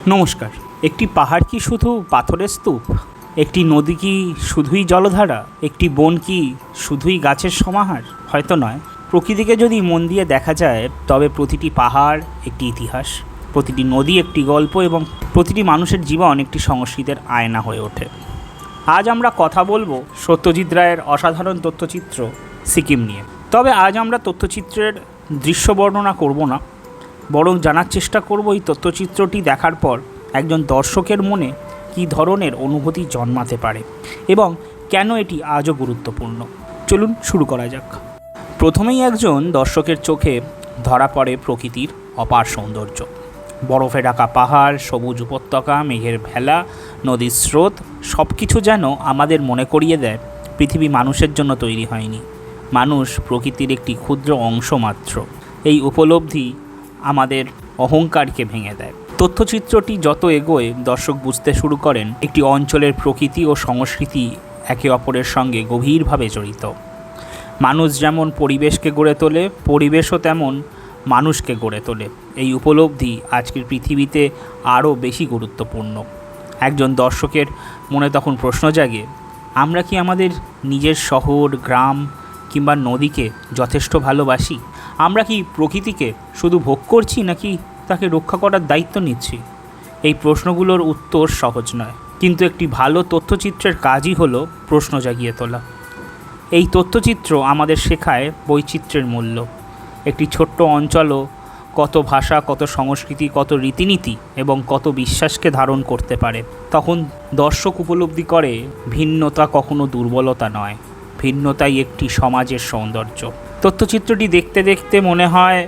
নমস্কার। একটি পাহাড় কি শুধু পাথরের স্তূপ? একটি নদী কি শুধুই জলধারা? একটি বন কি শুধুই গাছের সমাহার? হয়তো নয়। প্রকৃতিকে যদি মন দিয়ে দেখা যায়, তবে প্রতিটি পাহাড় একটি ইতিহাস, প্রতিটি নদী একটি গল্প এবং প্রতিটি মানুষের জীবন একটি সংস্কৃতির আয়না হয়ে ওঠে। আজ আমরা কথা বলবো সত্যজিৎ রায়ের অসাধারণ তথ্যচিত্র সিকিম নিয়ে। তবে আজ আমরা তথ্যচিত্রের দৃশ্য বর্ণনা করব না, বরং জানার চেষ্টা করব এই তথ্যচিত্রটি দেখার পর একজন দর্শকের মনে কী ধরনের অনুভূতি জন্মাতে পারে এবং কেন এটি আজও গুরুত্বপূর্ণ। চলুন শুরু করা যাক। প্রথমেই একজন দর্শকের চোখে ধরা পড়ে প্রকৃতির অপার সৌন্দর্য। বরফে ঢাকা পাহাড়, সবুজ উপত্যকা, মেঘের ভেলা, নদীর স্রোত, সব কিছু যেন আমাদের মনে করিয়ে দেয় পৃথিবী মানুষের জন্য তৈরি হয়নি, মানুষ প্রকৃতির একটি ক্ষুদ্র অংশ মাত্র। এই উপলব্ধি আমাদের অহংকারকে ভেঙে দেয়। তথ্যচিত্রটি যত এগোয়, দর্শক বুঝতে শুরু করেন একটি অঞ্চলের প্রকৃতি ও সংস্কৃতি একে অপরের সঙ্গে গভীরভাবে জড়িত। মানুষ যেমন পরিবেশকে গড়ে তোলে, পরিবেশও তেমন মানুষকে গড়ে তোলে। এই উপলব্ধি আজকের পৃথিবীতে আরও বেশি গুরুত্বপূর্ণ। একজন দর্শকের মনে তখন প্রশ্ন জাগে, আমরা কি আমাদের নিজের শহর, গ্রাম কিংবা নদীকে যথেষ্ট ভালোবাসি? আমরা কি প্রকৃতিকে শুধু ভোগ করছি, নাকি তাকে রক্ষা করার দায়িত্ব নিচ্ছি? এই প্রশ্নগুলোর উত্তর সহজ নয়, কিন্তু একটি ভালো তথ্যচিত্রের কাজই হলো প্রশ্ন জাগিয়ে তোলা। এই তথ্যচিত্র আমাদের শেখায় বৈচিত্র্যের মূল্য। একটি ছোট্ট অঞ্চলও কত ভাষা, কত সংস্কৃতি, কত রীতিনীতি এবং কত বিশ্বাসকে ধারণ করতে পারে। তখন দর্শক উপলব্ধি করে ভিন্নতা কখনো দুর্বলতা নয়, ভিন্নতাই একটি সমাজের সৌন্দর্য। তথ্যচিত্রটি দেখতে দেখতে মনে হয়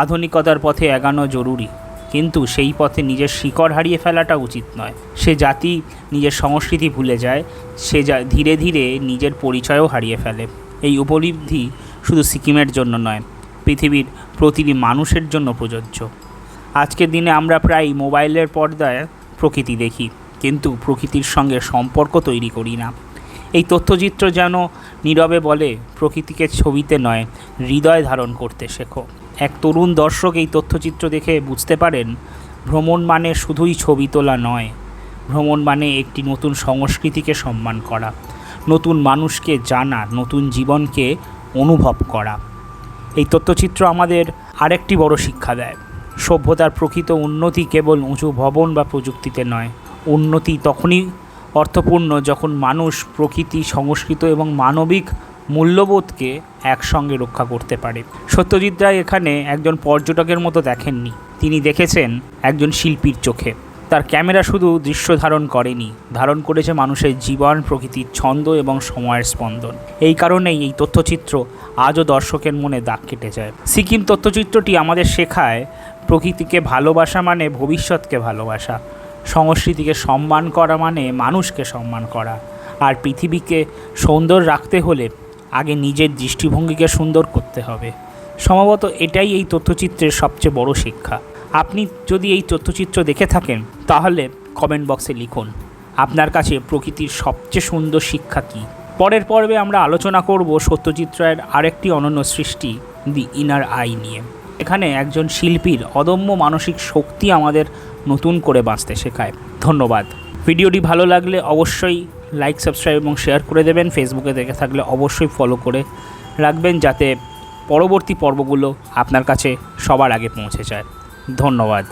আধুনিকতার পথে এগানো জরুরি, কিন্তু সেই পথে নিজের শিকড় হারিয়ে ফেলাটা উচিত নয়। সে জাতি নিজের সংস্কৃতি ভুলে যায়, সে ধীরে ধীরে নিজের পরিচয়ও হারিয়ে ফেলে। এই উপলব্ধি শুধু সিকিমের জন্য নয়, পৃথিবীর প্রতিটি মানুষের জন্য প্রযোজ্য। আজকের দিনে আমরা প্রায় মোবাইলের পর্দায় প্রকৃতি দেখি, কিন্তু প্রকৃতির সঙ্গে সম্পর্ক তৈরি করি না। এই তথ্যচিত্র যেন নীরবে বলে, প্রকৃতিকে ছবিতে নয়, হৃদয় ধারণ করতে শেখো। এক তরুণ দর্শক এই তথ্যচিত্র দেখে বুঝতে পারেন, ভ্রমণ মানে শুধুই ছবি তোলা নয়, ভ্রমণ মানে একটি নতুন সংস্কৃতিকে সম্মান করা, নতুন মানুষকে জানা, নতুন জীবনকে অনুভব করা। এই তথ্যচিত্র আমাদের আরেকটি বড় শিক্ষা দেয়। সভ্যতার প্রকৃত উন্নতি কেবল উঁচু ভবন বা প্রযুক্তিতে নয়। উন্নতি তখনই অর্থপূর্ণ যখন মানুষ প্রকৃতি, সংস্কৃতি এবং মানবিক মূল্যবোধকে একসঙ্গে রক্ষা করতে পারে। সত্যজিৎ রায় এখানে একজন পর্যটকের মতো দেখেননি, তিনি দেখেছেন একজন শিল্পীর চোখে। তার ক্যামেরা শুধু দৃশ্য ধারণ করেনি, ধারণ করেছে মানুষের জীবন, প্রকৃতির ছন্দ এবং সময়ের স্পন্দন। এই কারণেই এই তথ্যচিত্র আজও দর্শকের মনে দাগ কেটে যায়। সিকিম তথ্যচিত্রটি আমাদের শেখায়, প্রকৃতিকে ভালোবাসা মানে ভবিষ্যৎকে ভালোবাসা, সংস্কৃতিকে সম্মান করা মানে মানুষকে সম্মান করা, আর পৃথিবীকে সুন্দর রাখতে হলে আগে নিজের দৃষ্টিভঙ্গিকে সুন্দর করতে হবে। সম্ভবত এটাই এই তথ্যচিত্রের সবচেয়ে বড় শিক্ষা। আপনি যদি এই তথ্যচিত্র দেখে থাকেন, তাহলে কমেন্ট বক্সে লিখুন আপনার কাছে প্রকৃতির সবচেয়ে সুন্দর শিক্ষা কী। পরের পর্বে আমরা আলোচনা করব সত্যজিৎ রায়ের আরেকটি অনন্য সৃষ্টি, দি ইনার আই নিয়ে। এখানে একজন শিল্পীর অদম্য মানসিক শক্তি আমাদের নতুন করে বাঁচতে শেখায়। ধন্যবাদ। ভিডিওটি ভালো লাগলে অবশ্যই লাইক, সাবস্ক্রাইব এবং শেয়ার করে দেবেন। ফেসবুকে দেখে থাকলে অবশ্যই ফলো করে রাখবেন, যাতে পরবর্তী পর্বগুলো আপনার কাছে সবার আগে পৌঁছে যায়। ধন্যবাদ।